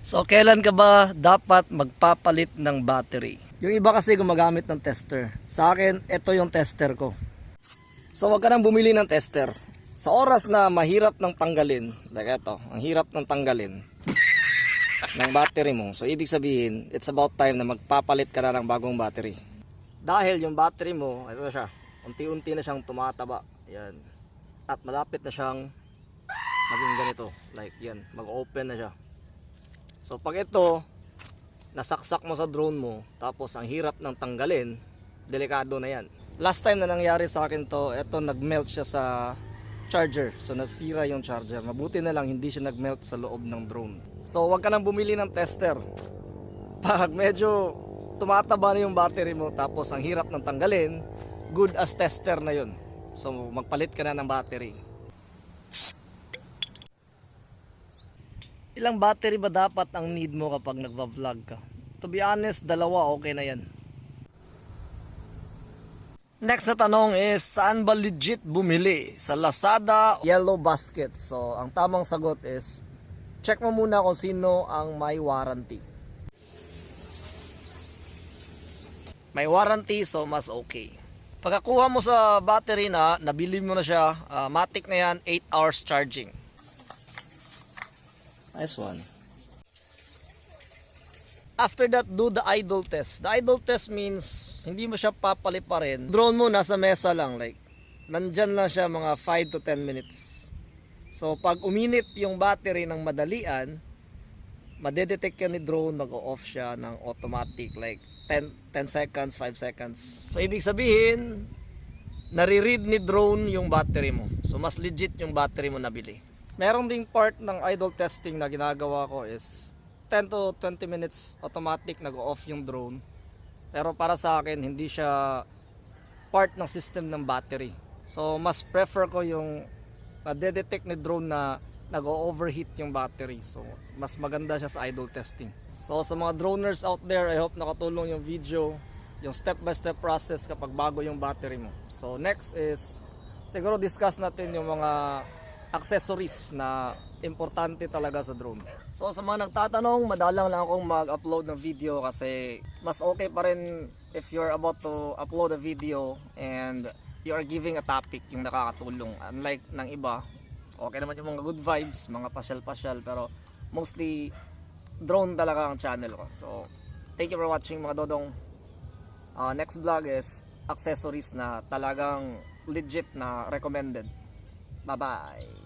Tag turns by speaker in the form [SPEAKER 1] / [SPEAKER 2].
[SPEAKER 1] So, kailan ka ba dapat magpapalit ng battery? Yung iba kasi gumagamit ng tester. Sa akin, ito yung tester ko. So, wag ka nang bumili ng tester. Sa oras na mahirap ng tanggalin, like ito, ang hirap ng tanggalin ng battery mo. So, ibig sabihin, it's about time na magpapalit ka na ng bagong battery. Dahil yung battery mo, ito na siya, unti-unti na siyang tumataba. Yan. At malapit na siyang maging ganito. Like yan, mag-open na siya. So pag ito, nasaksak mo sa drone mo, tapos ang hirap ng tanggalin, delikado na yan. Last time na nangyari sa akin to, ito nag-melt siya sa charger. So nasira yung charger. Mabuti na lang hindi siya nag-melt sa loob ng drone. So wag ka nang bumili ng tester. Pag medyo tumataba na yung battery mo, tapos ang hirap ng tanggalin, good as tester na yun. So magpalit ka na ng battery. Ilang battery ba dapat ang need mo kapag nagva-vlog ka? To be honest, dalawa okay na yan. Next na tanong is, saan ba legit bumili? Sa Lazada, Yellow Basket. So, ang tamang sagot is, check mo muna kung sino ang may warranty. May warranty, so mas okay. Pagkakuha mo sa battery na, nabili mo na siya, matic na yan, 8 hours charging. Nice one. After that, do the idle test. The idle test means hindi mo siya papaliparin. Drone mo nasa mesa lang, like nandyan lang siya mga 5 to 10 minutes. So pag uminit yung battery ng madalian, madedetect yan ni drone, mag-off siya ng automatic, like 10 seconds, 5 seconds. So ibig sabihin, nare-read ni drone yung battery mo. So mas legit yung battery mo nabili. Meron ding part ng idle testing na ginagawa ko is 10 to 20 minutes automatic nag-off yung drone. Pero para sa akin, hindi siya part ng system ng battery. So mas prefer ko yung na-detect ni drone na nag-overheat yung battery. So mas maganda siya sa idle testing. So sa mga droners out there, I hope nakatulong yung video, yung step by step process kapag bago yung battery mo. So next is, siguro discuss natin yung mga accessories na importante talaga sa drone. So sa mga nagtatanong, madalang lang akong mag-upload ng video kasi mas okay pa rin if you're about to upload a video and you are giving a topic yung nakakatulong. Unlike ng iba, okay naman yung mga good vibes, mga pasyal-pasyal, pero mostly drone talaga ang channel ko. So thank you for watching mga dodong. Next vlog is accessories na talagang legit na recommended. Bye bye.